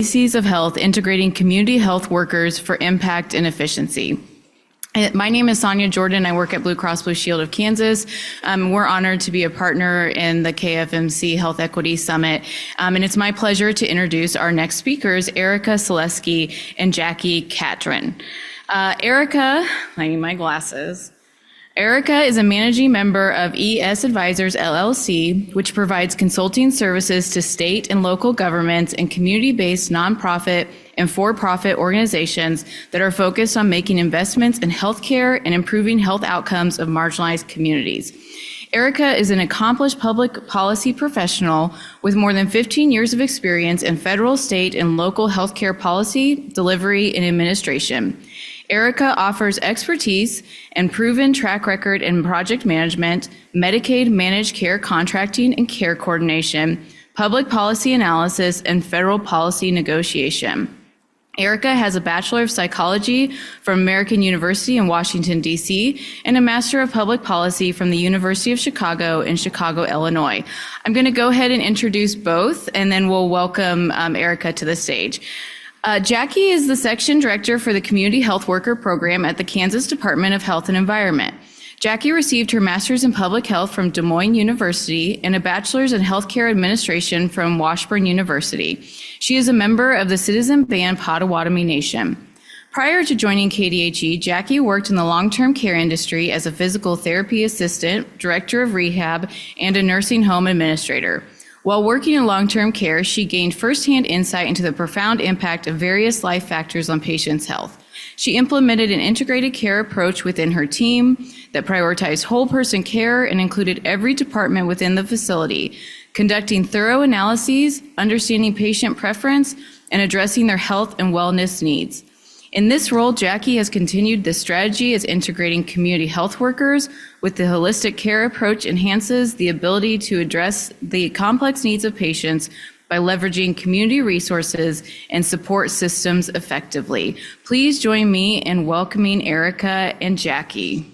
Oases of Health, integrating community health workers for impact and efficiency. My name is Sonia Jordan. I work at Blue Cross Blue Shield of Kansas. We're honored to be a partner in the KFMC Health Equity Summit. And it's my pleasure to introduce our next speakers, Erica Selesky and Jackie Catron. Erica, I need my glasses. Erica is a managing member of ES Advisors LLC, which provides consulting services to state and local governments and community-based nonprofit and for-profit organizations that are focused on making investments in healthcare and improving health outcomes of marginalized communities. Erica is an accomplished public policy professional with more than 15 years of experience in federal, state, and local healthcare policy, delivery, and administration. Erica offers expertise and proven track record in project management, Medicaid managed care contracting and care coordination, public policy analysis, and federal policy negotiation. Erica has a Bachelor of Psychology from American University in Washington, D.C., and a Master of Public Policy from the University of Chicago in Chicago, Illinois. I'm going to go ahead and introduce both, and then we'll welcome Erica to the stage. Jackie is the Section Director for the Community Health Worker Program at the Kansas Department of Health and Environment. Jackie received her Master's in Public Health from Des Moines University and a Bachelor's in Healthcare Administration from Washburn University. She is a member of the Citizen Band Potawatomi Nation. Prior to joining KDHE, Jackie worked in the long-term care industry as a physical therapy assistant, director of rehab, and a nursing home administrator. While working in long-term care, she gained firsthand insight into the profound impact of various life factors on patients' health. She implemented an integrated care approach within her team that prioritized whole-person care and included every department within the facility, conducting thorough analyses, understanding patient preference, and addressing their health and wellness needs. In this role, Jackie has continued this strategy as integrating community health workers with the holistic care approach enhances the ability to address the complex needs of patients by leveraging community resources and support systems effectively. Please join me in welcoming Erica and Jackie.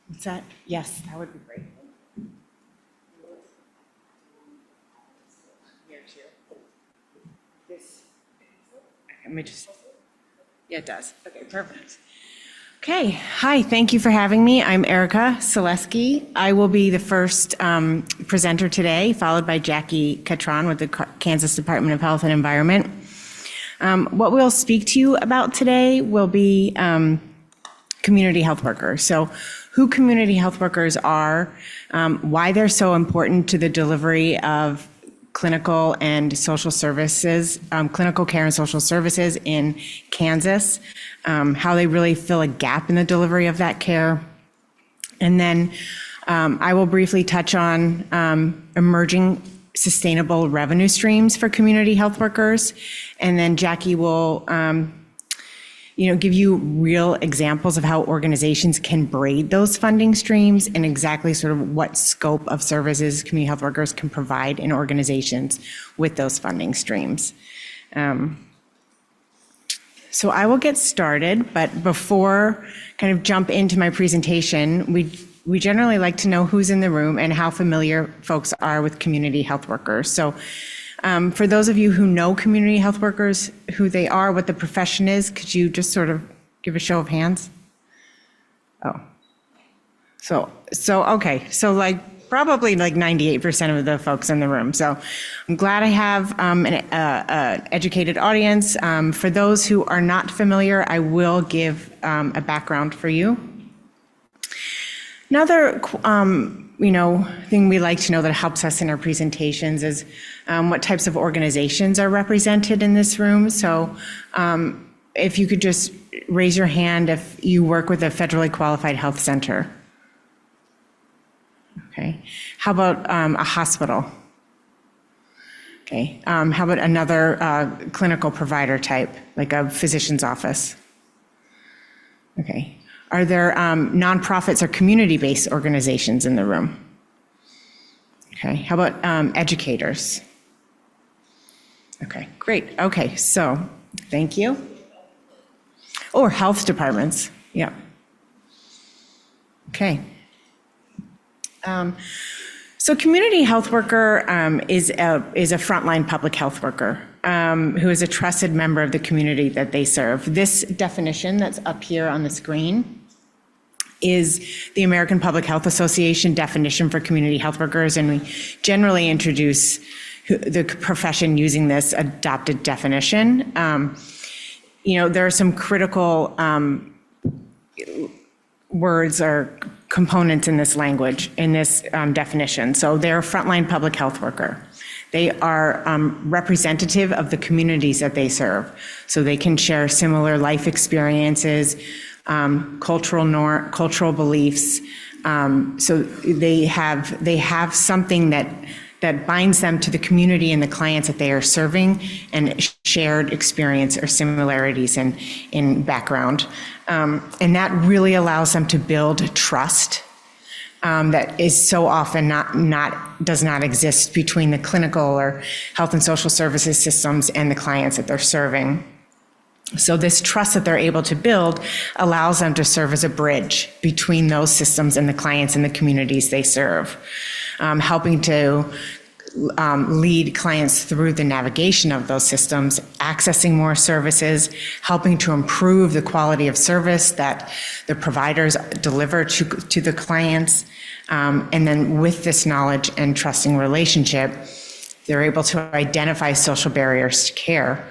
What's that? Yes, that would be great. Here too. This. Let me just. Yeah, it does. Okay, perfect. Okay, hi. Thank you for having me. I'm Erica Selesky. I will be the first presenter today, followed by Jackie Catron with the Kansas Department of Health and Environment. What we'll speak to you about today will be community health workers. So who community health workers are, why they're so important to the delivery of clinical and social services, clinical care and social services in Kansas, how they really fill a gap in the delivery of that care. And then I will briefly touch on emerging sustainable revenue streams for community health workers. And then Jackie will give you real examples of how organizations can braid those funding streams and exactly sort of what scope of services community health workers can provide in organizations with those funding streams. So I will get started, but before kind of jump into my presentation, we generally like to know who's in the room and how familiar folks are with community health workers. So for those of you who know community health workers, who they are, what the profession is, could you just sort of give a show of hands? Oh, so okay, so probably 98% of the folks in the room. So I'm glad I have an educated audience. For those who are not familiar, I will give a background for you. Another thing we like to know that helps us in our presentations is what types of organizations are represented in this room. So if you could just raise your hand if you work with a federally qualified health center. Okay. How about a hospital? Okay. How about another clinical provider type, like a physician's office? Okay. Are there nonprofits or community-based organizations in the room? Okay, how about educators? Okay, great. Okay, so Thank you. Or health departments, yeah. Okay. So community health worker is a frontline public health worker who is a trusted member of the community that they serve. This definition that's up here on the screen is the American Public Health Association definition for community health workers, and we generally introduce the profession using this adopted definition. There are some critical words or components in this language, in this definition. So they're a frontline public health worker. They are representative of the communities that they serve. So they can share similar life experiences, cultural beliefs. So they have something that binds them to the community and the clients that they are serving, and shared experience or similarities in background. And that really allows them to build trust that is so often does not exist between the clinical or health and social services systems and the clients that they're serving. So this trust that they're able to build allows them to serve as a bridge between those systems and the clients and the communities they serve, helping to lead clients through the navigation of those systems, accessing more services, helping to improve the quality of service that the providers deliver to the clients. And then with this knowledge and trusting relationship, they're able to identify social barriers to care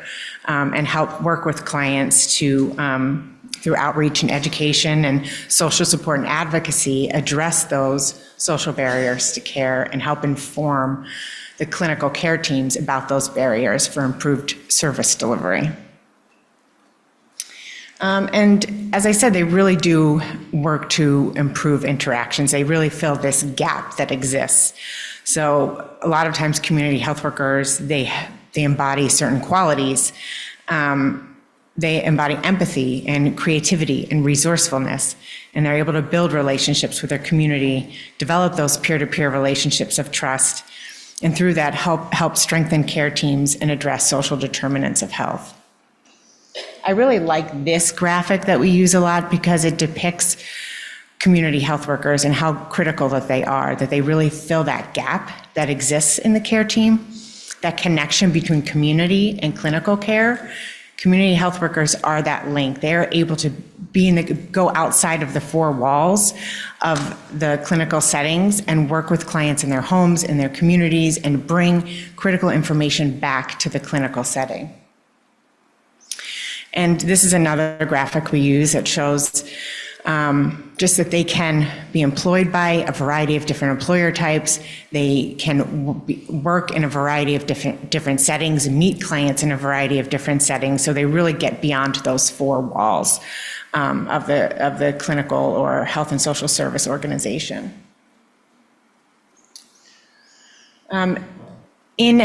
and help work with clients to, through outreach and education and social support and advocacy, address those social barriers to care and help inform the clinical care teams about those barriers for improved service delivery. And as I said, they really do work to improve interactions. They really fill this gap that exists. So a lot of times community health workers, they embody certain qualities. They embody empathy and creativity and resourcefulness, and they're able to build relationships with their community, develop those peer-to-peer relationships of trust, and through that help strengthen care teams and address social determinants of health. I really like this graphic that we use a lot because it depicts community health workers and how critical that they really fill that gap that exists in the care team, that connection between community and clinical care. Community health workers are that link. They're able to go outside of the four walls of the clinical settings and work with clients in their homes, in their communities, and bring critical information back to the clinical setting. And this is another graphic we use that shows just that they can be employed by a variety of different employer types. They can work in a variety of different settings, meet clients in a variety of different settings. So they really get beyond those four walls of the clinical or health and social service organization. In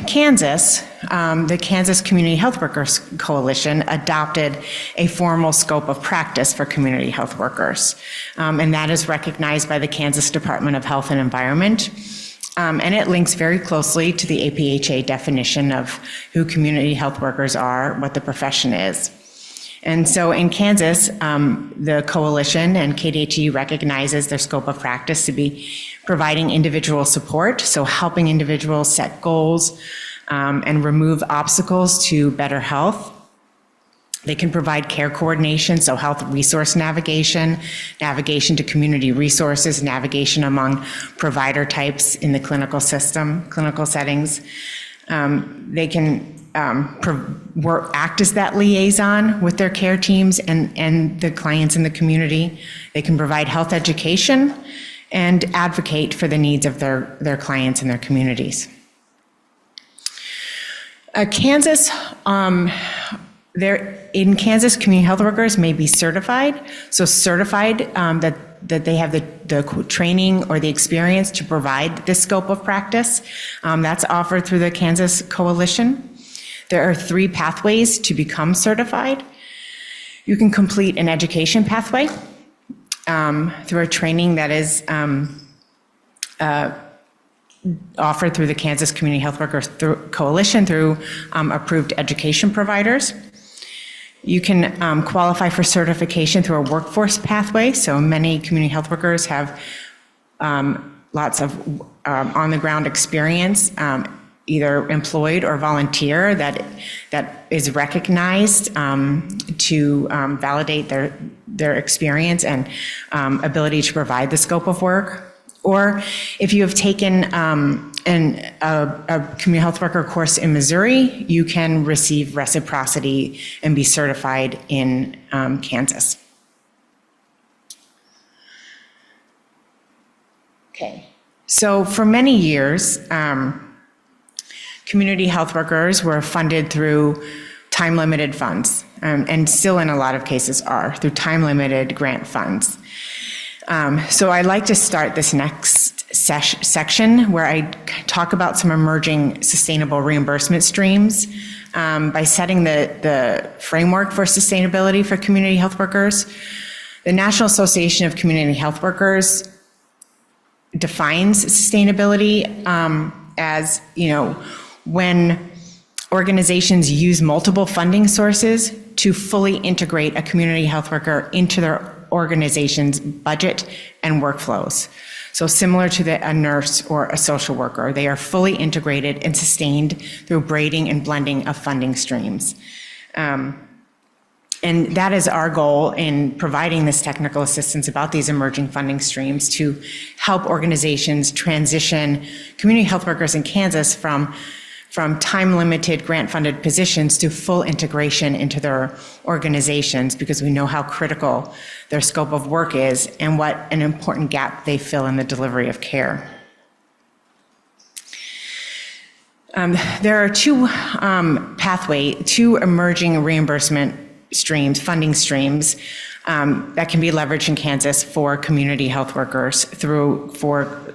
Kansas, the Kansas Community Health Workers Coalition adopted a formal scope of practice for community health workers, and that is recognized by the Kansas Department of Health and Environment, and it links very closely to the APHA definition of who community health workers are, what the profession is. And so in Kansas, the coalition and KDHE recognizes their scope of practice to be providing individual support, so helping individuals set goals and remove obstacles to better health. They can provide care coordination, so health resource navigation, navigation to community resources, navigation among provider types in the clinical system, clinical settings. They can act as that liaison with their care teams and the clients in the community. They can provide health education and advocate for the needs of their clients and their communities. Kansas, in Kansas, community health workers may be certified. So certified that they have the training or the experience to provide this scope of practice. That's offered through the Kansas Coalition. There are 3 pathways to become certified. You can complete an education pathway through a training that is offered through the Kansas Community Health Workers Coalition through approved education providers. You can qualify for certification through a workforce pathway. So many community health workers have lots of on-the-ground experience, either employed or volunteer, that is recognized to validate their experience and ability to provide the scope of work. Or if you have taken a community health worker course in Missouri, you can receive reciprocity and be certified in Kansas. Okay, so for many years, community health workers were funded through time-limited funds, and still in a lot of cases are, through time-limited grant funds. So I'd like to start this next section where I talk about some emerging sustainable reimbursement streams by setting the framework for sustainability for community health workers. The National Association of Community Health Workers defines sustainability as, when organizations use multiple funding sources to fully integrate a community health worker into their organization's budget and workflows. So similar to a nurse or a social worker, they are fully integrated and sustained through braiding and blending of funding streams. And that is our goal in providing this technical assistance about these emerging funding streams to help organizations transition community health workers in Kansas from time-limited grant-funded positions to full integration into their organizations, because we know how critical their scope of work is and what an important gap they fill in the delivery of care. There are two emerging reimbursement streams, funding streams, that can be leveraged in Kansas for community health workers for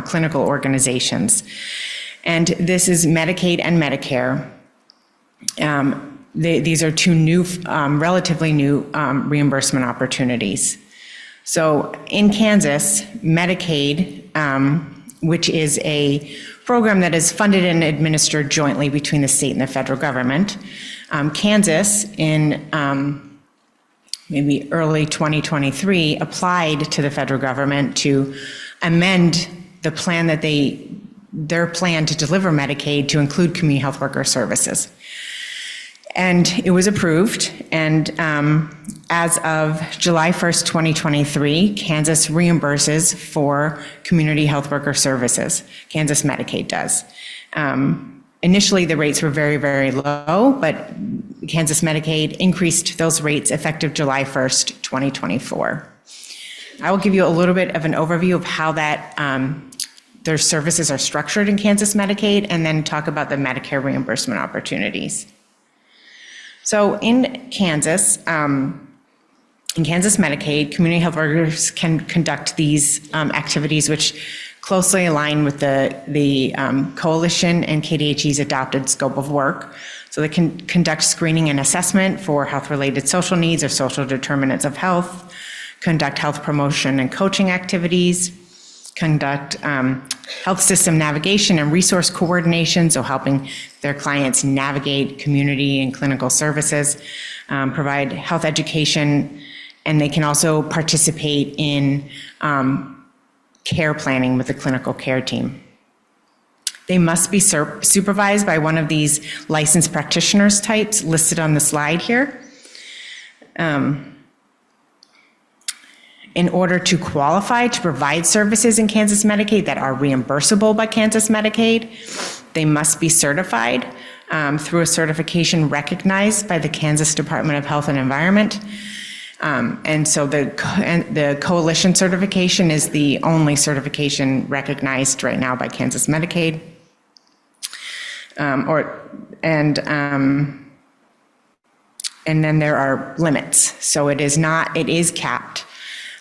clinical organizations. And this is Medicaid and Medicare. These are two new, relatively new reimbursement opportunities. So in Kansas, Medicaid, which is a program that is funded and administered jointly between the state and the federal government. Kansas, in maybe early 2023, applied to the federal government to amend the plan that their plan to deliver Medicaid to include community health worker services. And it was approved, and as of July 1st, 2023, Kansas reimburses for community health worker services. Kansas Medicaid does. Initially, the rates were very, very low, but Kansas Medicaid increased those rates effective July 1st, 2024. I will give you a little bit of an overview of how that their services are structured in Kansas Medicaid, and then talk about the Medicare reimbursement opportunities. So in Kansas Medicaid, community health workers can conduct these activities, which closely align with the coalition and KDHE's adopted scope of work. So they can conduct screening and assessment for health-related social needs or social determinants of health, conduct health promotion and coaching activities, conduct health system navigation and resource coordination, so helping their clients navigate community and clinical services, provide health education, and they can also participate in care planning with the clinical care team. They must be supervised by one of these licensed practitioners types listed on the slide here. In order to qualify to provide services in Kansas Medicaid that are reimbursable by Kansas Medicaid, they must be certified through a certification recognized by the Kansas Department of Health and Environment. And so the coalition certification is the only certification recognized right now by Kansas Medicaid. And then there are limits. So it is capped.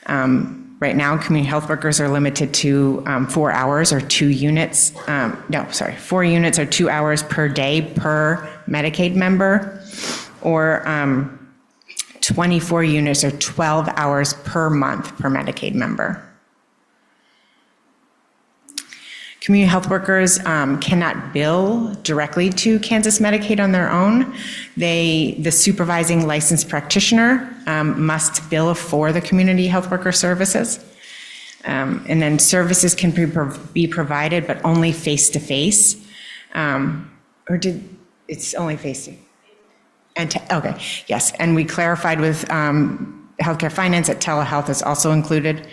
Right now, community health workers are limited to 4 hours or 2 units. 4 units or 2 hours per day per Medicaid member, or 24 units or 12 hours per month per Medicaid member. Community health workers cannot bill directly to Kansas Medicaid on their own. The supervising licensed practitioner must bill for the community health worker services. And then services can be provided, but only face-to-face. It's only face-to-face? Okay, yes, and we clarified with healthcare finance that telehealth is also included.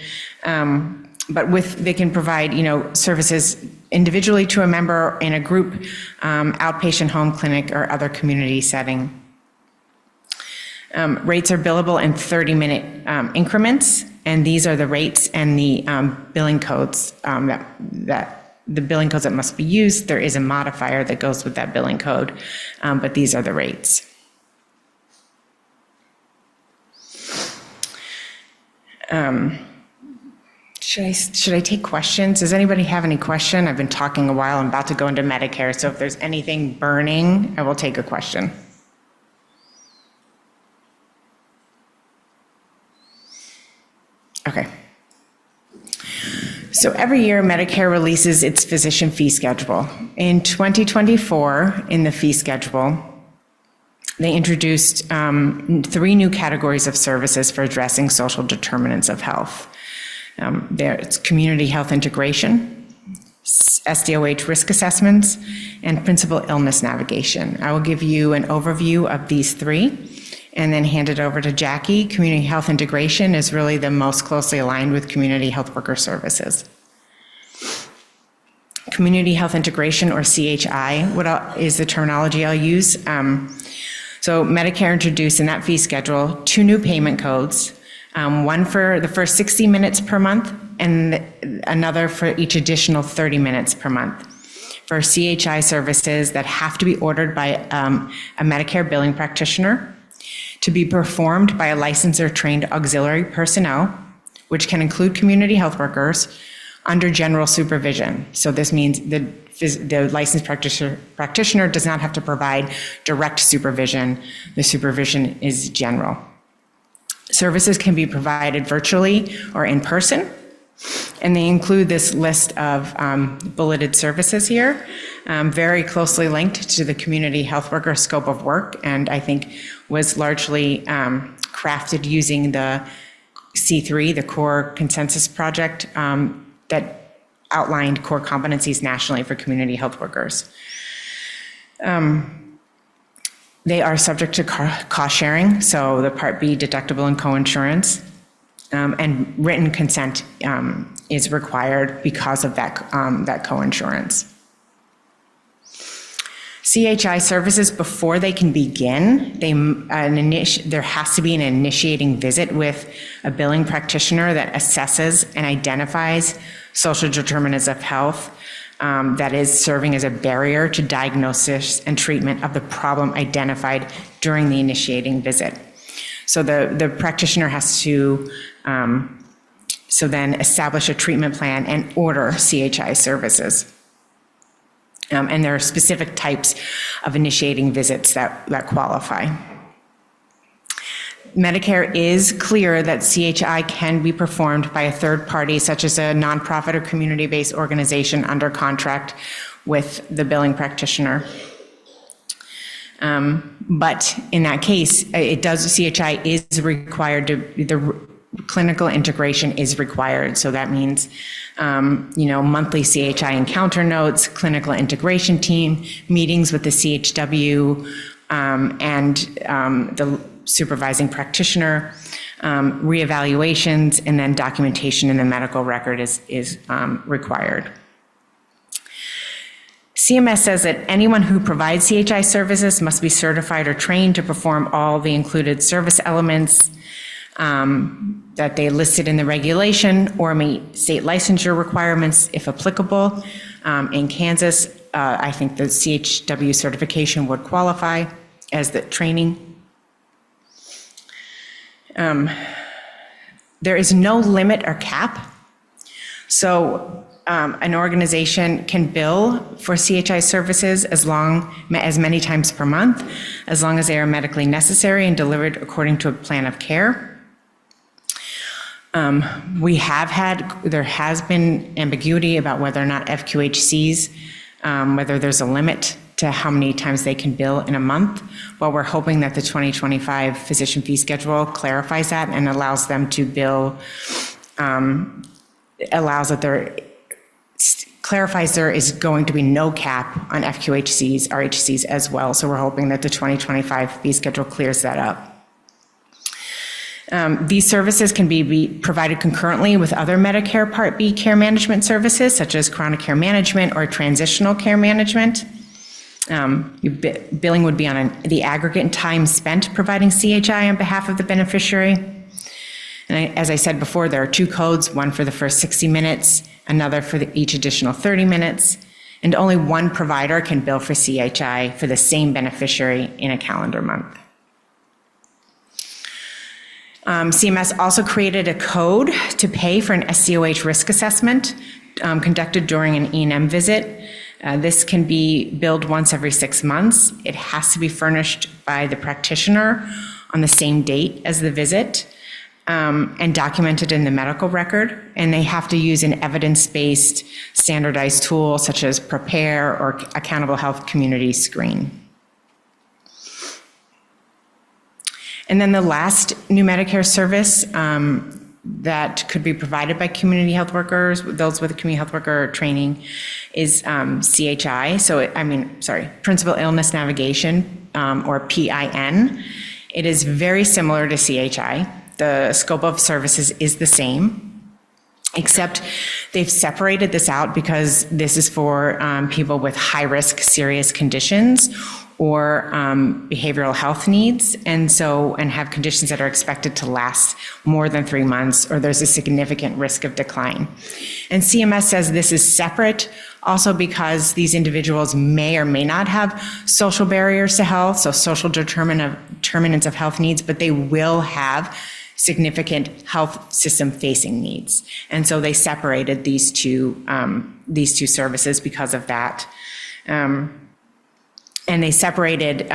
But they can provide, services individually to a member, in a group, outpatient home clinic, or other community setting. Rates are billable in 30-minute increments, and these are the rates and the billing codes the billing codes that must be used. There is a modifier that goes with that billing code, but these are the rates. Should I take questions? Does anybody have any question? I've been talking a while. I'm about to go into Medicare, so if there's anything burning, I will take a question. Okay. So every year, Medicare releases its physician fee schedule. In 2024, in the fee schedule, they introduced 3 new categories of services for addressing social determinants of health. It's community health integration, SDOH risk assessments, and principal illness navigation. I will give you an overview of these 3 and then hand it over to Jackie. Community health integration is really the most closely aligned with community health worker services. Community health integration, or CHI, is the terminology I'll use. So Medicare introduced in that fee schedule 2 new payment codes, one for the first 60 minutes per month and another for each additional 30 minutes per month for CHI services that have to be ordered by a Medicare billing practitioner, to be performed by a licensed or trained auxiliary personnel, which can include community health workers, under general supervision. So this means the licensed practitioner does not have to provide direct supervision. The supervision is general. Services can be provided virtually or in person, and they include this list of bulleted services here, very closely linked to the community health worker scope of work, and I think was largely crafted using the C3, the Core Consensus Project, that outlined core competencies nationally for community health workers. They are subject to cost sharing, so the Part B deductible and coinsurance, and written consent is required because of that coinsurance. CHI services, before they can begin, there has to be an initiating visit with a billing practitioner that assesses and identifies social determinants of health that is serving as a barrier to diagnosis and treatment of the problem identified during the initiating visit. So the practitioner has to then establish a treatment plan and order CHI services. And there are specific types of initiating visits that qualify. Medicare is clear that CHI can be performed by a third party, such as a nonprofit or community-based organization under contract with the billing practitioner. But in that case, CHI is required the clinical integration is required. So that means, monthly CHI encounter notes, clinical integration team, meetings with the CHW and the supervising practitioner, reevaluations, and then documentation in the medical record is required. CMS says that anyone who provides CHI services must be certified or trained to perform all the included service elements that they listed in the regulation, or meet state licensure requirements if applicable. In Kansas, I think the CHW certification would qualify as the training. There is no limit or cap. So an organization can bill for CHI services as many times per month, as long as they are medically necessary and delivered according to a plan of care. There has been ambiguity about whether or not FQHCs, whether there's a limit to how many times they can bill in a month. Well, we're hoping that the 2025 physician fee schedule clarifies that and allows them to bill, clarifies there is going to be no cap on FQHCs, RHCs as well. So we're hoping that the 2025 fee schedule clears that up. These services can be provided concurrently with other Medicare Part B care management services, such as chronic care management or transitional care management. Billing would be on the aggregate time spent providing CHI on behalf of the beneficiary. And as I said before, there are 2 codes, one for the first 60 minutes, another for each additional 30 minutes, and only one provider can bill for CHI for the same beneficiary in a calendar month. CMS also created a code to pay for an SCOH risk assessment conducted during an E&M visit. This can be billed once every 6 months. It has to be furnished by the practitioner on the same date as the visit and documented in the medical record. And they have to use an evidence-based standardized tool such as Prepare or Accountable Health Community Screen. And then the last new Medicare service that could be provided by community health workers, those with community health worker training, is CHI. Principal Illness Navigation, or PIN. It is very similar to CHI. The scope of services is the same, except they've separated this out because this is for people with high-risk serious conditions or behavioral health needs, and have conditions that are expected to last more than 3 months, or there's a significant risk of decline. And CMS says this is separate also because these individuals may or may not have social barriers to health, so social determinants of health needs, but they will have significant health system facing needs. And so they separated these two services because of that. And they separated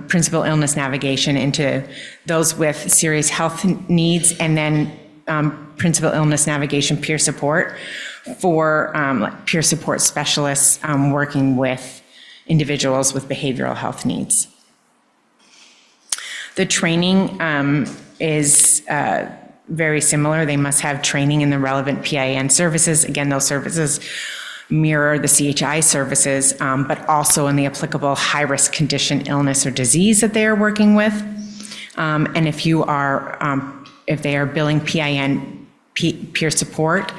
principal illness navigation into those with serious health needs, and then principal illness navigation peer support for peer support specialists working with individuals with behavioral health needs. The training is very similar. They must have training in the relevant PIN services. Again, those services mirror the CHI services, but also in the applicable high-risk condition, illness, or disease that they are working with. And if they are billing PIN peer support,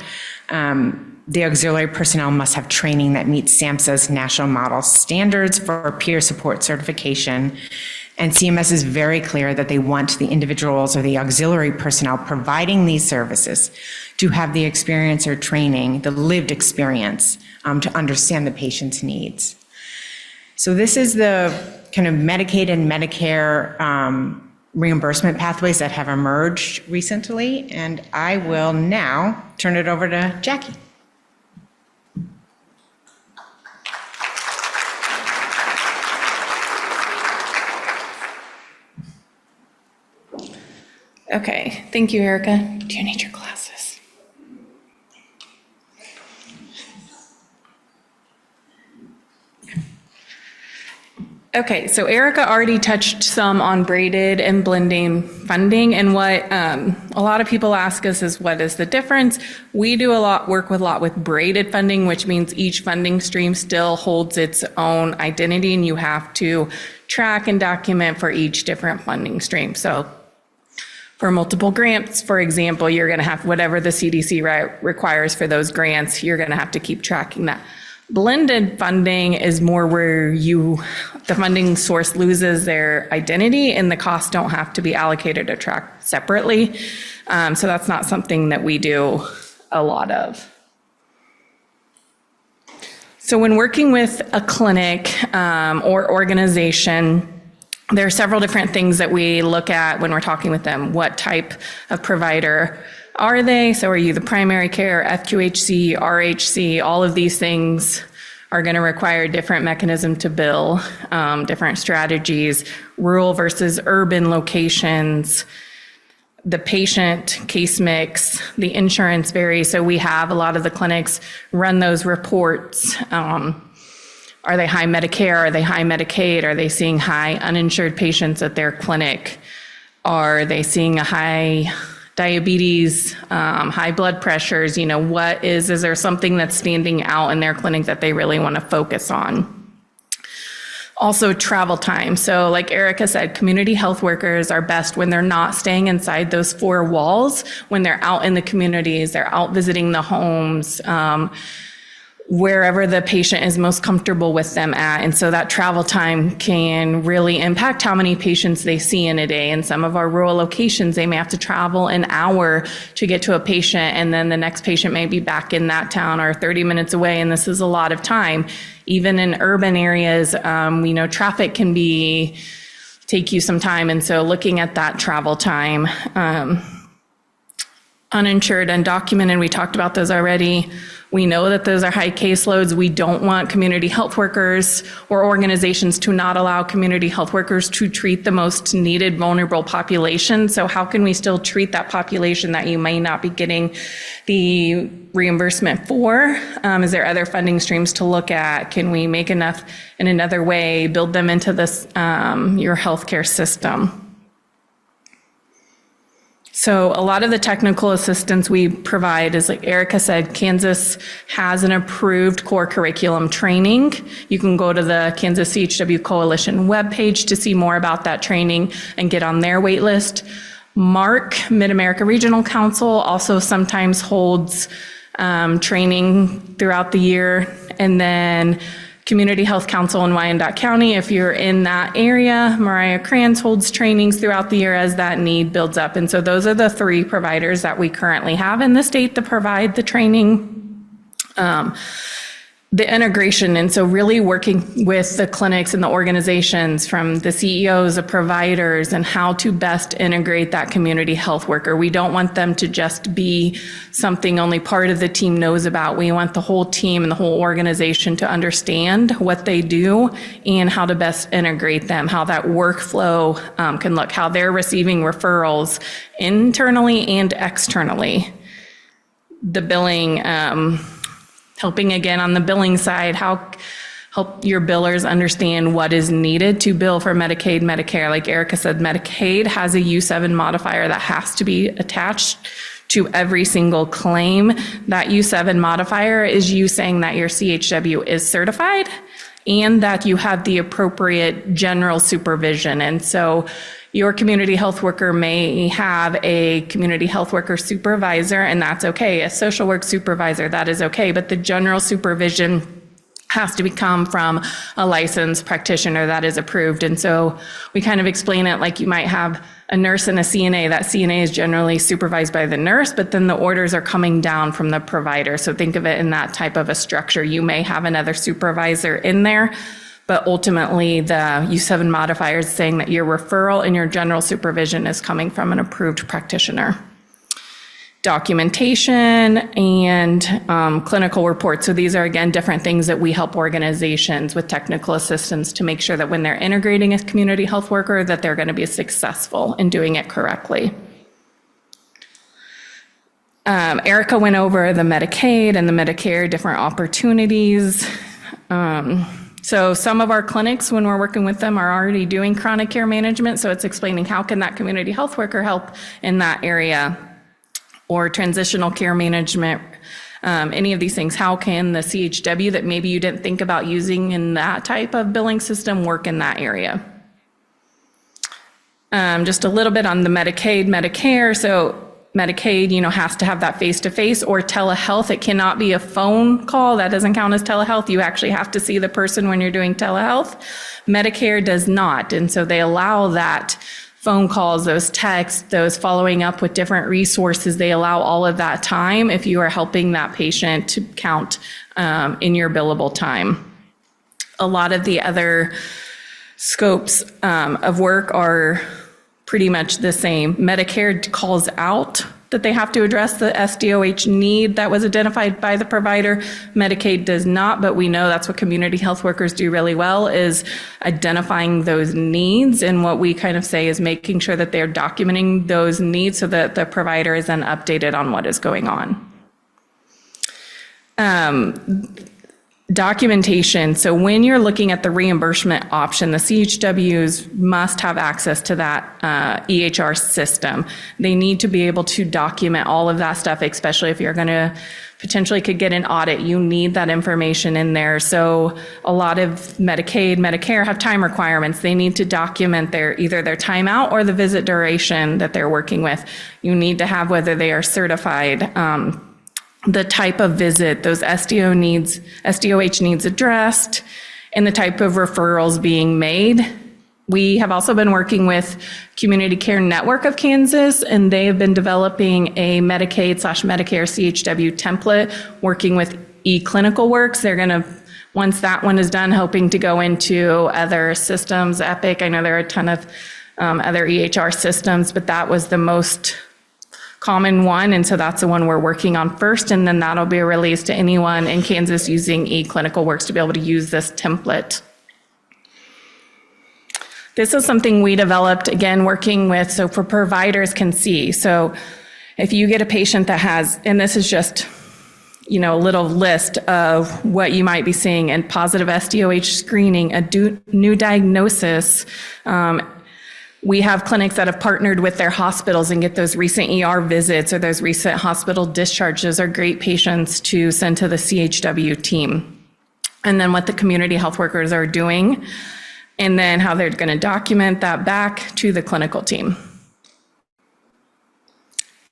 the auxiliary personnel must have training that meets SAMHSA's national model standards for peer support certification. And CMS is very clear that they want the individuals or the auxiliary personnel providing these services to have the experience or training, the lived experience, to understand the patient's needs. So this is the kind of Medicaid and Medicare reimbursement pathways that have emerged recently, and I will now turn it over to Jackie. Okay, thank you, Erica. Do you need your glasses? Okay, so Erica already touched some on braided and blending funding, and what a lot of people ask us is, what is the difference? We do work a lot with braided funding, which means each funding stream still holds its own identity, and you have to track and document for each different funding stream. So for multiple grants, for example, you're going to have whatever the CDC requires for those grants, you're going to have to keep tracking that. Blended funding is more where the funding source loses their identity and the costs don't have to be allocated or tracked separately. So that's not something that we do a lot of. So when working with a clinic or organization, there are several different things that we look at when we're talking with them. What type of provider are they? So are you the primary care, FQHC, RHC? All of these things are going to require different mechanism to bill, different strategies, rural versus urban locations. the patient case mix, the insurance varies. So we have a lot of the clinics run those reports. Are they high Medicare? Are they high Medicaid? Are they seeing high uninsured patients at their clinic? Are they seeing a high diabetes, high blood pressures? You know, is there something that's standing out in their clinic that they really want to focus on? Also, travel time. So like Erica said, community health workers are best when they're not staying inside those four walls, when they're out in the communities, they're out visiting the homes, wherever the patient is most comfortable with them at. And so that travel time can really impact how many patients they see in a day. In some of our rural locations, they may have to travel an hour to get to a patient, and then the next patient may be back in that town or 30 minutes away, and this is a lot of time. Even in urban areas, we know traffic can take you some time, and so looking at that travel time. Uninsured, undocumented, we talked about those already. We know that those are high caseloads. We don't want community health workers or organizations to not allow community health workers to treat the most needed vulnerable population. So how can we still treat that population that you may not be getting the reimbursement for? Is there other funding streams to look at? Can we make enough in another way, build them into this, your healthcare system? So a lot of the technical assistance we provide is, like Erica said, Kansas has an approved core curriculum training. You can go to the Kansas CHW Coalition webpage to see more about that training and get on their wait list. MARC, Mid-America Regional Council, also sometimes holds training throughout the year. And then Community Health Council in Wyandotte County, if you're in that area. Mariah Kranz holds trainings throughout the year as that need builds up. And so those are the three providers that we currently have in the state that provide the training. The integration, and so really working with the clinics and the organizations, from the CEOs, the providers, and how to best integrate that community health worker. We don't want them to just be something only part of the team knows about. We want the whole team and the whole organization to understand what they do and how to best integrate them, how that workflow can look, how they're receiving referrals internally and externally. The billing, helping again on the billing side, help your billers understand what is needed to bill for Medicaid, Medicare. Like Erica said, Medicaid has a U7 modifier that has to be attached to every single claim. That U7 modifier is you saying that your CHW is certified and that you have the appropriate general supervision. And so your community health worker may have a community health worker supervisor, and that's okay. A social work supervisor, that is okay. But the general supervision has to come from a licensed practitioner that is approved. And so we kind of explain it like you might have a nurse and a CNA. That CNA is generally supervised by the nurse, but then the orders are coming down from the provider. So think of it in that type of a structure. You may have another supervisor in there, but ultimately the U7 modifier is saying that your referral and your general supervision is coming from an approved practitioner. Documentation and clinical reports. So these are, again, different things that we help organizations with technical assistance to make sure that when they're integrating a community health worker, that they're going to be successful in doing it correctly. Erica went over the Medicaid and the Medicare different opportunities. So some of our clinics, when we're working with them, are already doing chronic care management. So it's explaining how can that community health worker help in that area, or transitional care management, any of these things. How can the CHW that maybe you didn't think about using in that type of billing system work in that area? Just a little bit on the Medicaid, Medicare. So Medicaid, has to have that face-to-face or telehealth. It cannot be a phone call. That doesn't count as telehealth. You actually have to see the person when you're doing telehealth. Medicare does not. And so they allow that phone calls, those texts, those following up with different resources. They allow all of that time if you are helping that patient to count in your billable time. A lot of the other scopes of work are pretty much the same. Medicare calls out that they have to address the SDOH need that was identified by the provider. Medicaid does not, but we know that's what community health workers do really well, is identifying those needs. And what we kind of say is making sure that they're documenting those needs so that the provider is then updated on what is going on. Documentation. So when you're looking at the reimbursement option, the CHWs must have access to that EHR system. They need to be able to document all of that stuff, especially if you're going to potentially could get an audit. You need that information in there. So a lot of Medicaid, Medicare have time requirements. They need to document either their timeout or the visit duration that they're working with. You need to have whether they are certified, the type of visit, those SDOH needs addressed, and the type of referrals being made. We have also been working with Community Care Network of Kansas, and they have been developing a Medicaid/Medicare CHW template, working with eClinicalWorks. They're going to, once that one is done, hoping to go into other systems, Epic. I know there are a ton of other EHR systems, but that was the most common one, and so that's the one we're working on first, and then that'll be released to anyone in Kansas using eClinicalWorks to be able to use this template. This is something we developed, again, working with, so for providers can see. So if you get a patient that has, and this is just, a little list of what you might be seeing in positive SDOH screening, a new diagnosis. We have clinics that have partnered with their hospitals and get those recent ER visits or those recent hospital discharges are great patients to send to the CHW team. And then what the community health workers are doing, and then how they're going to document that back to the clinical team.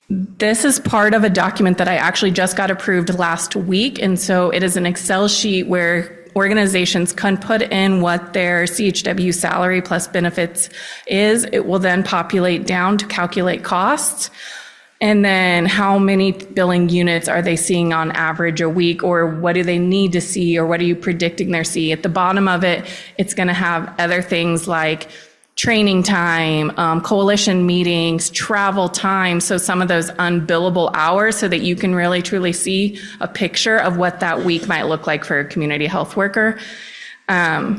This is part of a document that I actually just got approved last week. And so it is an Excel sheet where organizations can put in what their CHW salary plus benefits is. It will then populate down to calculate costs. And then how many billing units are they seeing on average a week, or what do they need to see, or what are you predicting they'll see? At the bottom of it, it's going to have other things like training time, coalition meetings, travel time, so some of those unbillable hours, so that you can really truly see a picture of what that week might look like for a community health worker.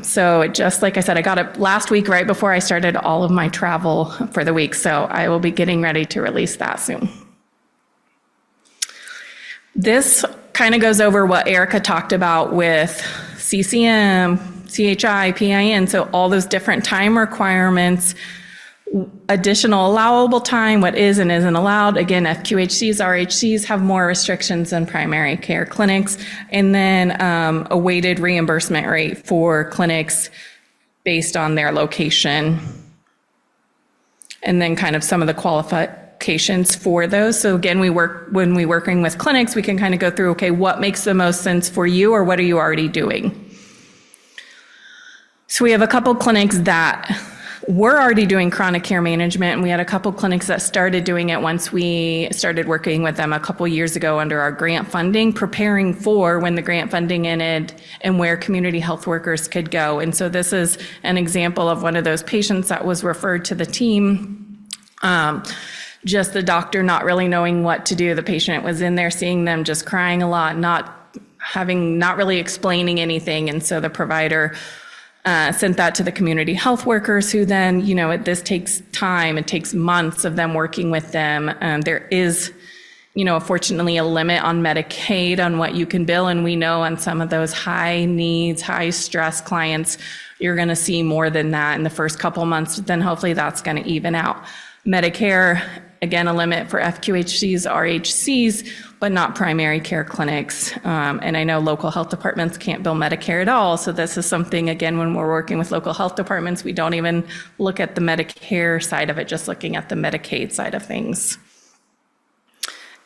So just like I said, I got it last week right before I started all of my travel for the week, so I will be getting ready to release that soon. This kind of goes over what Erica talked about with CCM, CHI, PIN, so all those different time requirements, additional allowable time, what is and isn't allowed. Again, FQHCs, RHCs have more restrictions than primary care clinics, and then a weighted reimbursement rate for clinics based on their location. And then kind of some of the qualifications for those. So again, when we're working with clinics, we can kind of go through, okay, what makes the most sense for you, or what are you already doing? So we have a couple clinics that were already doing chronic care management, and we had a couple clinics that started doing it once we started working with them a couple years ago under our grant funding, preparing for when the grant funding ended and where community health workers could go. And so this is an example of one of those patients that was referred to the team. Just the doctor not really knowing what to do. The patient was in there seeing them just crying a lot, not really explaining anything. And so the provider sent that to the community health workers, who then, this takes time. It takes months of them working with them. There is, fortunately a limit on Medicaid on what you can bill. And we know on some of those high needs, high stress clients, you're going to see more than that in the first couple months. Then hopefully that's going to even out. Medicare, again, a limit for FQHCs, RHCs, but not primary care clinics. And I know local health departments can't bill Medicare at all. So this is something, again, when we're working with local health departments, we don't even look at the Medicare side of it, just looking at the Medicaid side of things.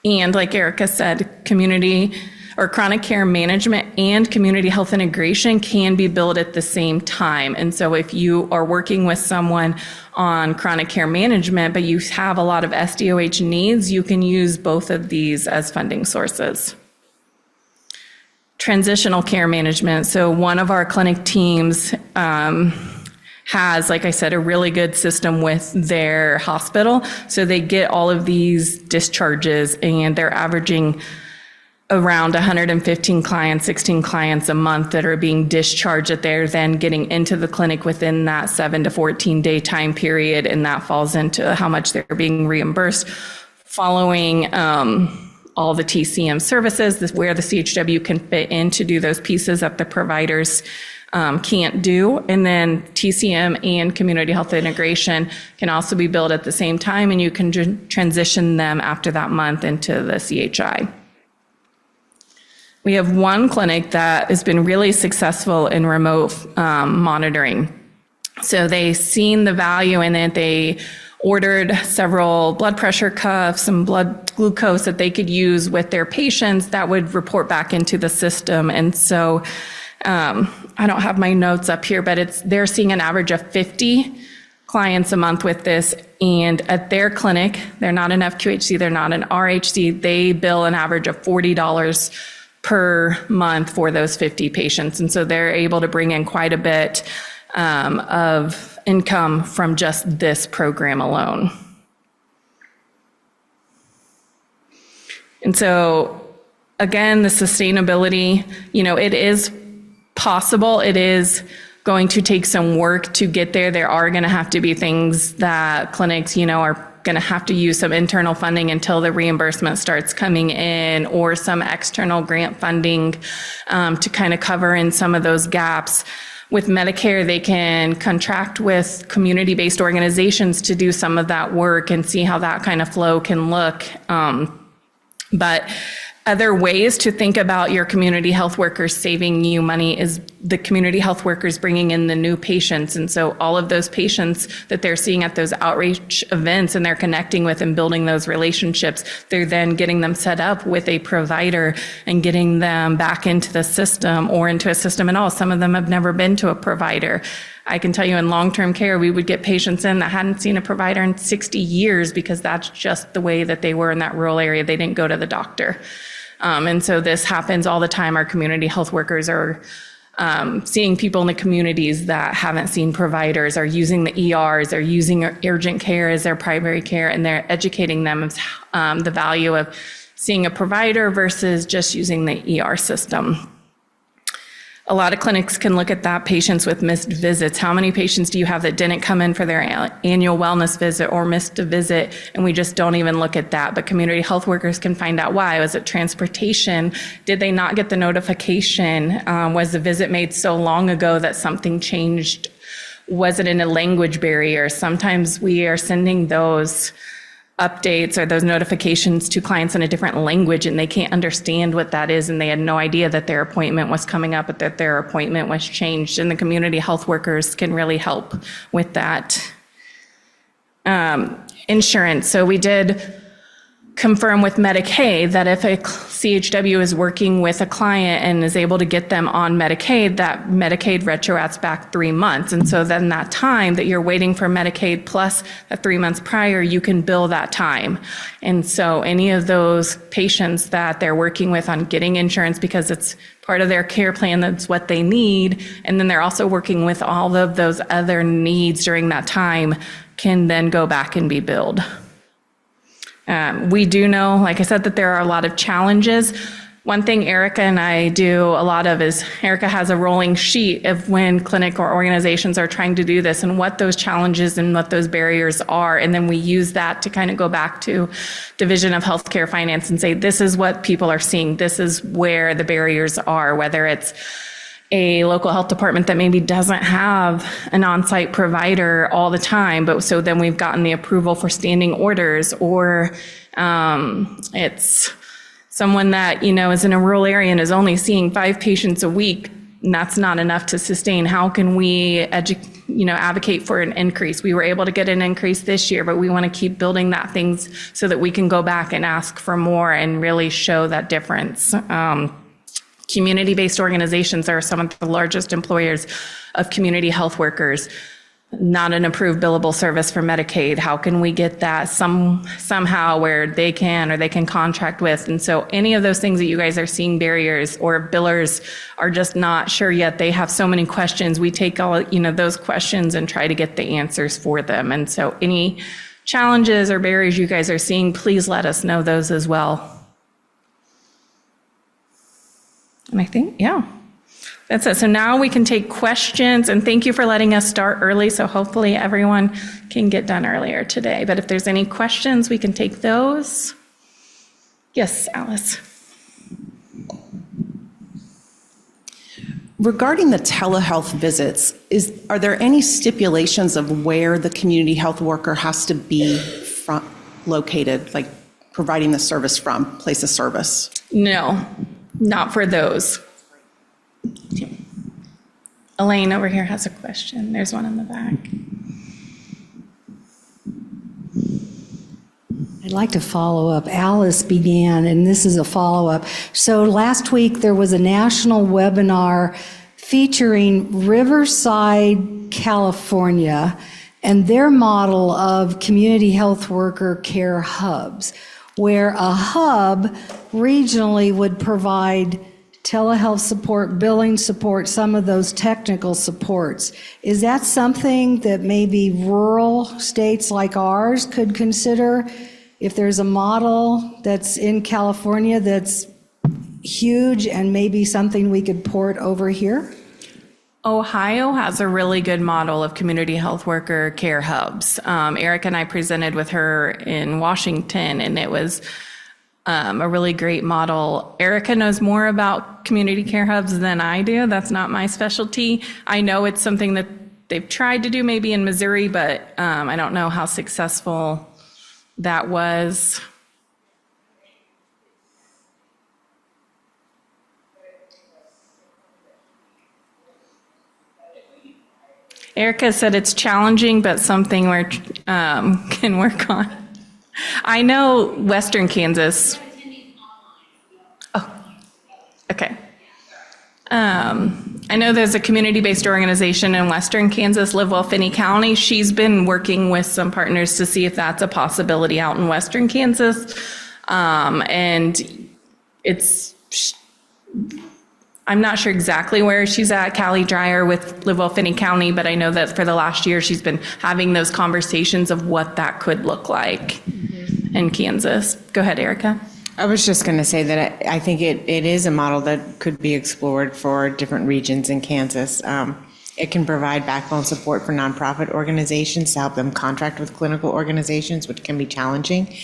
And like Erica said, community or chronic care management and community health integration can be billed at the same time. And so if you are working with someone on chronic care management, but you have a lot of SDOH needs, you can use both of these as funding sources. Transitional care management. So one of our clinic teams has, like I said, a really good system with their hospital. So they get all of these discharges, and they're averaging around 115 clients, 16 clients a month that are being discharged, that they're then getting into the clinic within that 7 to 14 day time period, and that falls into how much they're being reimbursed following all the TCM services. This where the CHW can fit in to do those pieces that the providers can't do. And then TCM and community health integration can also be billed at the same time, and you can transition them after that month into the CHI. We have one clinic that has been really successful in remote monitoring. So they've seen the value in it. They ordered several blood pressure cuffs, some blood glucose that they could use with their patients that would report back into the system. And so I don't have my notes up here, but they're seeing an average of 50 clients a month with this. And at their clinic, they're not an FQHC, they're not an RHC, they bill an average of $40 per month for those 50 patients. And so they're able to bring in quite a bit of income from just this program alone. And so again, the sustainability, it is possible. It is going to take some work to get there. There are going to have to be things that clinics, are going to have to use some internal funding until the reimbursement starts coming in, or some external grant funding to kind of cover in some of those gaps. With Medicare, they can contract with community-based organizations to do some of that work and see how that kind of flow can look. But other ways to think about your community health workers saving you money is the community health workers bringing in the new patients. And so all of those patients that they're seeing at those outreach events and they're connecting with and building those relationships, they're then getting them set up with a provider and getting them back into the system or into a system at all. Some of them have never been to a provider. I can tell you in long-term care, we would get patients in that hadn't seen a provider in 60 years because that's just the way that they were in that rural area. They didn't go to the doctor. And so this happens all the time. Our community health workers are seeing people in the communities that haven't seen providers, are using the ERs, are using urgent care as their primary care, and they're educating them of the value of seeing a provider versus just using the ER system. A lot of clinics can look at that, patients with missed visits. How many patients do you have that didn't come in for their annual wellness visit or missed a visit? And we just don't even look at that. But community health workers can find out why. Was it transportation? Did they not get the notification? Was the visit made so long ago that something changed? Was it in a language barrier? Sometimes we are sending those updates or those notifications to clients in a different language and they can't understand what that is, and they had no idea that their appointment was coming up, but that their appointment was changed, and the community health workers can really help with that. Insurance. So we did confirm with Medicaid that if a CHW is working with a client and is able to get them on Medicaid, that Medicaid retroacts back 3 months. And so then that time that you're waiting for Medicaid plus the 3 months prior, you can bill that time. And so any of those patients that they're working with on getting insurance because it's part of their care plan, that's what they need, and then they're also working with all of those other needs during that time, can then go back and be billed. We do know, like I said, that there are a lot of challenges. One thing Erica and I do a lot of is Erica has a rolling sheet of when clinic or organizations are trying to do this and what those challenges and what those barriers are. And then we use that to kind of go back to Division of Healthcare Finance and say, this is what people are seeing. This is where the barriers are, whether it's a local health department that maybe doesn't have an on-site provider all the time, but so then we've gotten the approval for standing orders, or it's someone that, is in a rural area and is only seeing 5 patients a week, and that's not enough to sustain. How can we advocate for an increase? We were able to get an increase this year, but we want to keep building that things so that we can go back and ask for more and really show that difference. Community-based organizations are some of the largest employers of community health workers. not an approved billable service for Medicaid. How can we get that somehow where they can or they can contract with? And so any of those things that you guys are seeing barriers or billers are just not sure yet, they have so many questions. We take all, those questions and try to get the answers for them. And so any challenges or barriers you guys are seeing, please let us know those as well. And I think, that's it. So now we can take questions, and thank you for letting us start early. So hopefully everyone can get done earlier today. But if there's any questions, we can take those. Yes, Alice. Regarding the telehealth visits, are there any stipulations of where the community health worker has to be located, like providing the service from, place of service? No, not for those. Elaine over here has a question. There's one in the back. I'd like to follow up. Alice began, and this is a follow-up. So last week, there was a national webinar featuring Riverside, California, and their model of community health worker care hubs, where a hub regionally would provide telehealth support, billing support, some of those technical supports. Is that something that maybe rural states like ours could consider? If there's a model that's in California that's huge and maybe something we could port over here? Ohio has a really good model of community health worker care hubs. Erica and I presented with her in Washington, and it was a really great model. Erica knows more about community care hubs than I do. That's not my specialty. I know it's something that they've tried to do maybe in Missouri, but I don't know how successful that was. Erica said it's challenging, but something we can work on. I know Western Kansas. Oh, okay. I know there's a community-based organization in Western Kansas, Live Well Finney County. She's been working with some partners to see if that's a possibility out in Western Kansas. And I'm not sure exactly where she's at, Callie Dreyer with Live Well Finney County, but I know that for the last year she's been having those conversations of what that could look like in Kansas. Go ahead, Erica. I was just going to say that I think it is a model that could be explored for different regions in Kansas. It can provide backbone support for nonprofit organizations to help them contract with clinical organizations, which can be challenging,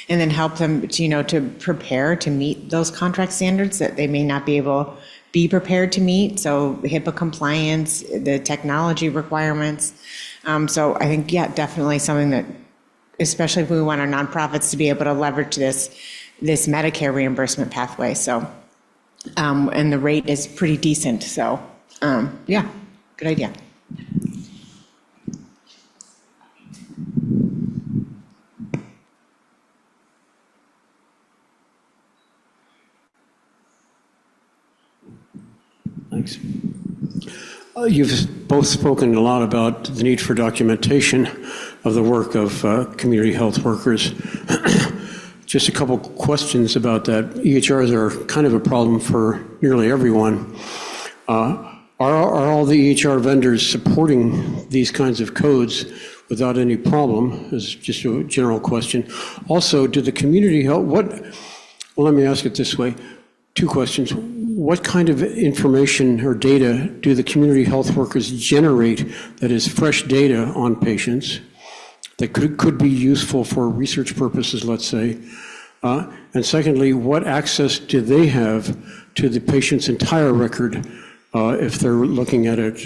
and then help them to prepare to meet those contract standards that they may not be prepared to meet. So HIPAA compliance, the technology requirements. So I think, definitely something that, especially if we want our nonprofits to be able to leverage this Medicare reimbursement pathway. So, and the rate is pretty decent. So, good idea. Thanks. You've both spoken a lot about the need for documentation of the work of community health workers. Just a couple questions about that. EHRs are kind of a problem for nearly everyone. Are all the EHR vendors supporting these kinds of codes without any problem? Is just a general question. Also, do the community health, well, let me ask it this way. Two questions. What kind of information or data do the community health workers generate that is fresh data on patients that could be useful for research purposes, let's say? And secondly, what access do they have to the patient's entire record if they're looking at it,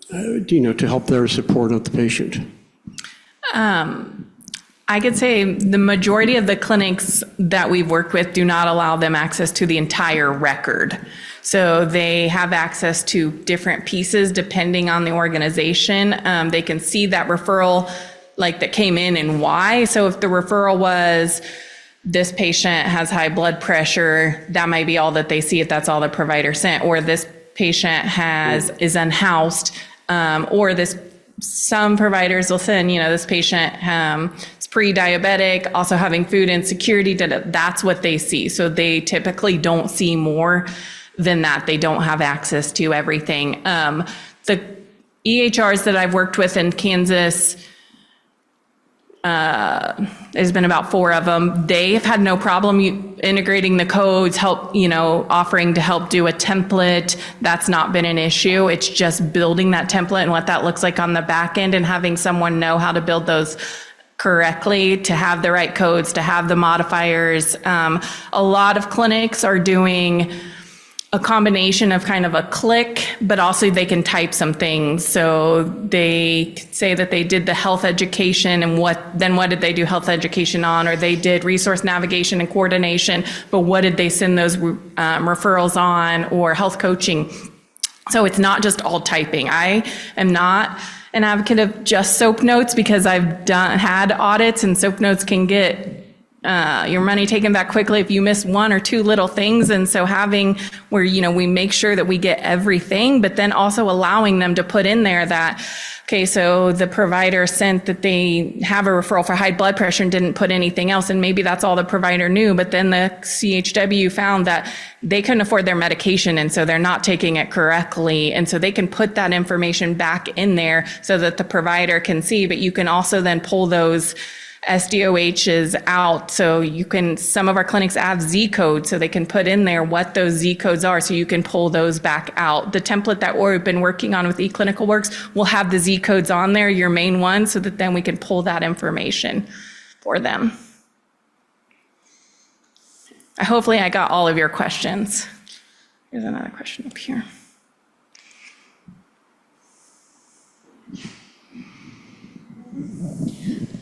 to help their support of the patient? I could say the majority of the clinics that we've worked with do not allow them access to the entire record. So they have access to different pieces depending on the organization. They can see that referral that came in and why. So if the referral was, this patient has high blood pressure, that might be all that they see if that's all the provider sent, or this patient is unhoused, or this some providers will send, this patient is pre-diabetic, also having food insecurity, that's what they see. So they typically don't see more than that. They don't have access to everything. The EHRs that I've worked with in Kansas, there's been about 4 of them. They have had no problem integrating the codes, offering to help do a template. That's not been an issue. It's just building that template and what that looks like on the back end and having someone know how to build those correctly, to have the right codes, to have the modifiers. A lot of clinics are doing a combination of kind of a click, but also they can type some things. So they say that they did the health education and what did they do health education on? Or they did resource navigation and coordination, but what did they send those referrals on, or health coaching? So it's not just all typing. I am not an advocate of just SOAP notes, because I've had audits, and SOAP notes can get your money taken back quickly if you miss 1 or 2 little things. And so having where, we make sure that we get everything, but then also allowing them to put in there that, okay, so the provider sent that they have a referral for high blood pressure and didn't put anything else. And maybe that's all the provider knew, but then the CHW found that they couldn't afford their medication, and so they're not taking it correctly. And so they can put that information back in there so that the provider can see, but you can also then pull those SDOHs out. So some of our clinics have Z codes, so they can put in there what those Z codes are, so you can pull those back out. The template that we've been working on with eClinicalWorks will have the Z codes on there, your main one, so that then we can pull that information for them. Hopefully I got all of your questions. Here's another question up here.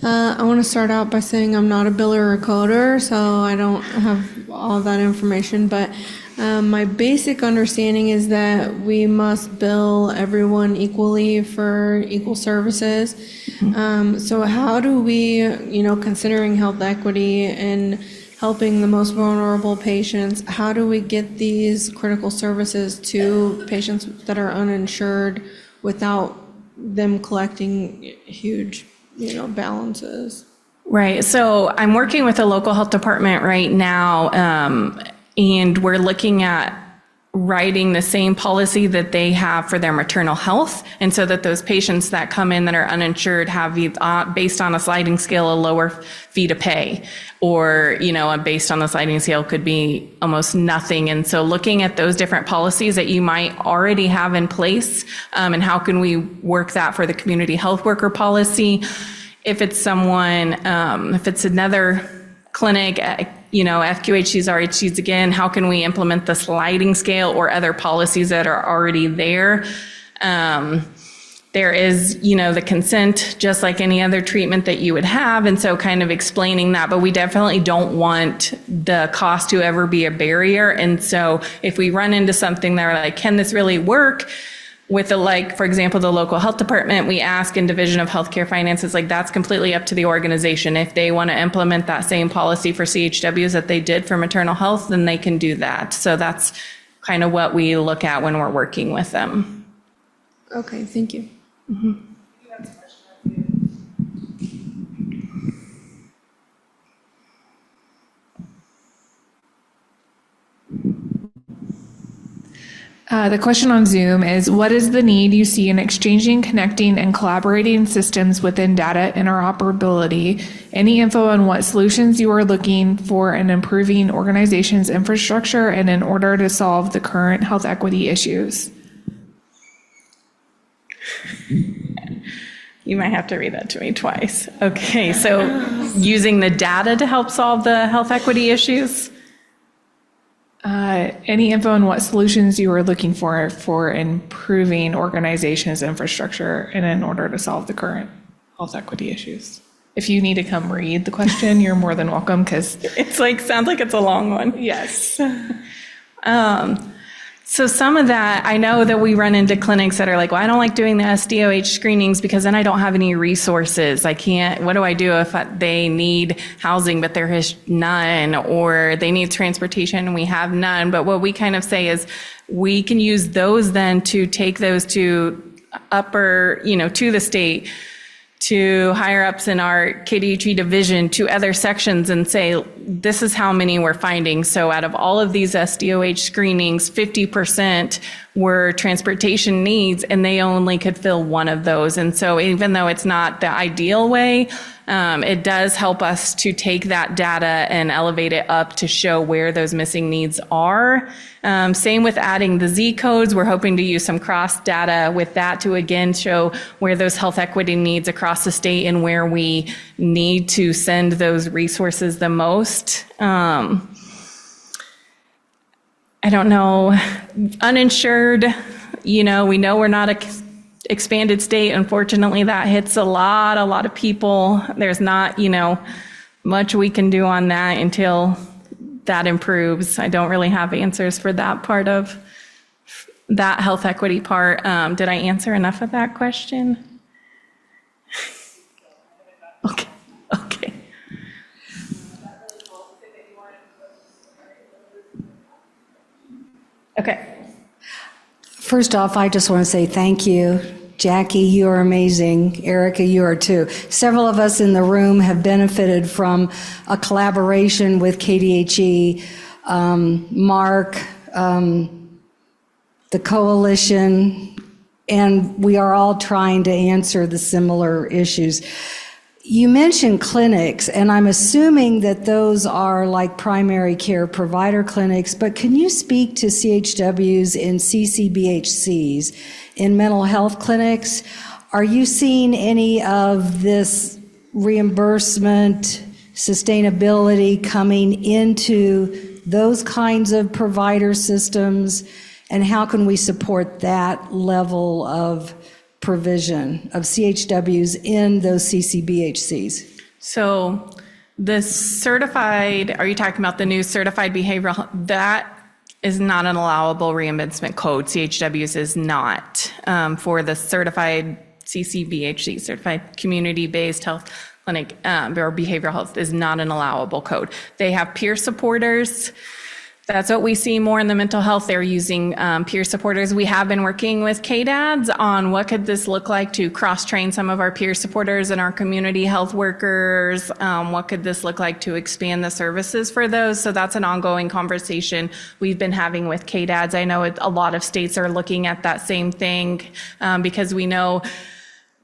I want to start out by saying I'm not a biller or coder, so I don't have all that information, but my basic understanding is that we must bill everyone equally for equal services. So how do we, considering health equity and helping the most vulnerable patients, how do we get these critical services to patients that are uninsured without them collecting huge balances? Right. So I'm working with a local health department right now, and we're looking at writing the same policy that they have for their maternal health. And so that those patients that come in that are uninsured have, based on a sliding scale, a lower fee to pay, or, based on the sliding scale could be almost nothing. And so looking at those different policies that you might already have in place, and how can we work that for the community health worker policy? If it's someone, if it's another clinic, FQHCs, RHCs, again, how can we implement the sliding scale or other policies that are already there? There is, the consent, just like any other treatment that you would have. And so kind of explaining that, but we definitely don't want the cost to ever be a barrier. And so if we run into something that are like, can this really work? With for example, the local health department, we ask in Division of Healthcare Finances, that's completely up to the organization. If they want to implement that same policy for CHWs that they did for maternal health, then they can do that. So that's kind of what we look at when we're working with them. Okay, thank you. Mm-hmm. The question on Zoom is, what is the need you see in exchanging, connecting, and collaborating systems within data interoperability? Any info on what solutions you are looking for in improving organizations' infrastructure and in order to solve the current health equity issues? You might have to read that to me twice. Okay, so using the data to help solve the health equity issues? Any info on what solutions you are looking for improving organizations' infrastructure and in order to solve the current health equity issues? If you need to come read the question, you're more than welcome, because it's sounds like it's a long one. Yes. So some of that, I know that we run into clinics that are like, well, I don't like doing the SDOH screenings because then I don't have any resources. I can't, what do I do if they need housing, but there is none, or they need transportation and we have none? But what we kind of say is we can use those then to take those to upper, to the state, to higher ups in our KDHE division, to other sections and say, this is how many we're finding. So out of all of these SDOH screenings, 50% were transportation needs, and they only could fill one of those. And so even though it's not the ideal way, it does help us to take that data and elevate it up to show where those missing needs are. Same with adding the Z codes. We're hoping to use some cross data with that to again show where those health equity needs across the state and where we need to send those resources the most. I don't know, uninsured, we know we're not a expanded state. Unfortunately, that hits a lot of people. There's not, much we can do on that until that improves. I don't really have answers for that part of that health equity part. Did I answer enough of that question? Okay. Okay. First off, I just want to say thank you. Jackie, you are amazing. Erica, you are too. Several of us in the room have benefited from a collaboration with KDHE, Mark, the coalition, and we are all trying to answer the similar issues. You mentioned clinics, and I'm assuming that those are like primary care provider clinics, but can you speak to CHWs and CCBHCs in mental health clinics? Are you seeing any of this reimbursement, sustainability coming into those kinds of provider systems? And how can we support that level of provision of CHWs in those CCBHCs? So the certified, are you talking about the new certified behavioral, that is not an allowable reimbursement code. CHWs is not. For the certified CCBHC, certified community-based health clinic or behavioral health is not an allowable code. They have peer supporters. That's what we see more in the mental health. They're using peer supporters. We have been working with KDADs on what could this look like to cross-train some of our peer supporters and our community health workers. What could this look like to expand the services for those? So that's an ongoing conversation we've been having with KDADs. I know a lot of states are looking at that same thing because we know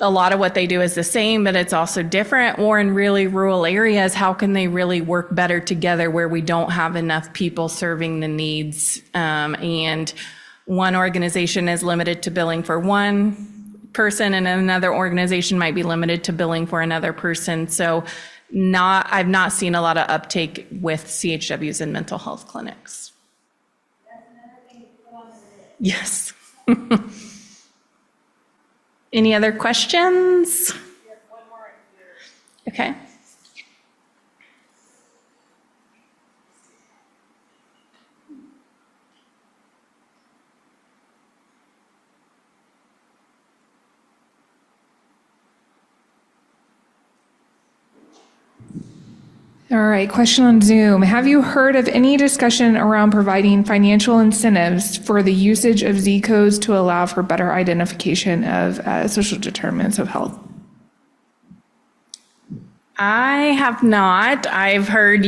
a lot of what they do is the same, but it's also different. Or in really rural areas, how can they really work better together where we don't have enough people serving the needs? And one organization is limited to billing for one person and another organization might be limited to billing for another person. So I've not seen a lot of uptake with CHWs in mental health clinics. That's another thing to put on the list. Yes. Any other questions? One more here. Okay. All right, question on Zoom. Have you heard of any discussion around providing financial incentives for the usage of Z codes to allow for better identification of social determinants of health? I have not. I've heard,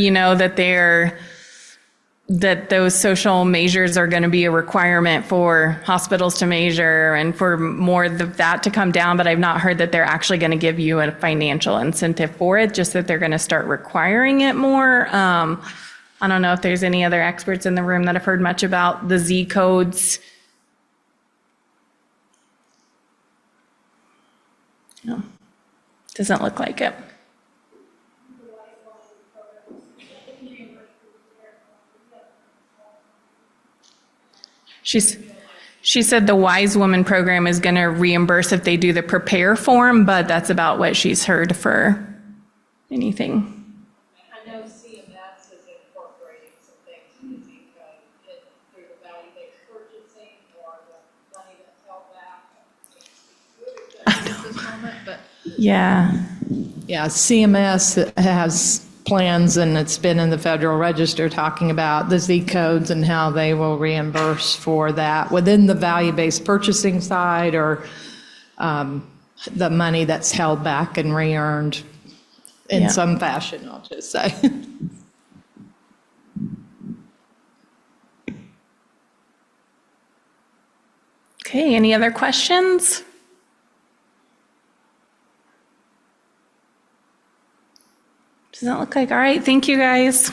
that those social measures are going to be a requirement for hospitals to measure and for more of that to come down, but I've not heard that they're actually going to give you a financial incentive for it, just that they're going to start requiring it more. I don't know if there's any other experts in the room that have heard much about the Z codes. No, doesn't look like it. She said the Wise Woman program is going to reimburse if they do the prepare form, but that's about what she's heard for anything. I know CMS is incorporating some things in the Z code through the value-based purchasing or the money that's held back. I can't speak to it at this moment, but Yeah, CMS has plans, and it's been in the Federal Register talking about the Z codes and how they will reimburse for that within the value-based purchasing side or the money that's held back and re-earned in Yeah. some fashion, I'll just say. Okay, any other questions? Doesn't look like, all right, thank you guys.